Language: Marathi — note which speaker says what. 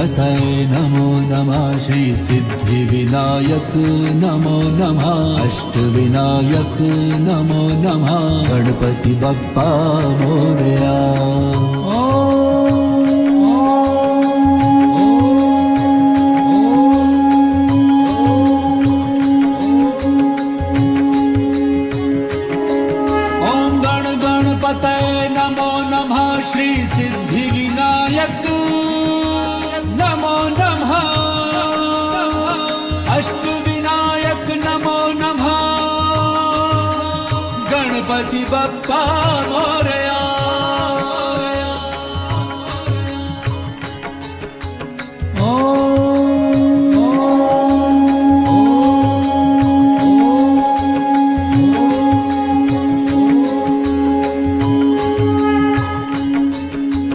Speaker 1: गणपतये नमो नमः श्री सिद्धिविनायक नमो नमः अष्टविनायक नमो नमः गणपति बप्पा मोरया। गणपतये नमो नमः श्री सिद्धिविनायक नमो नमः अष्टविनायक नमो नमः गणपति बप्पा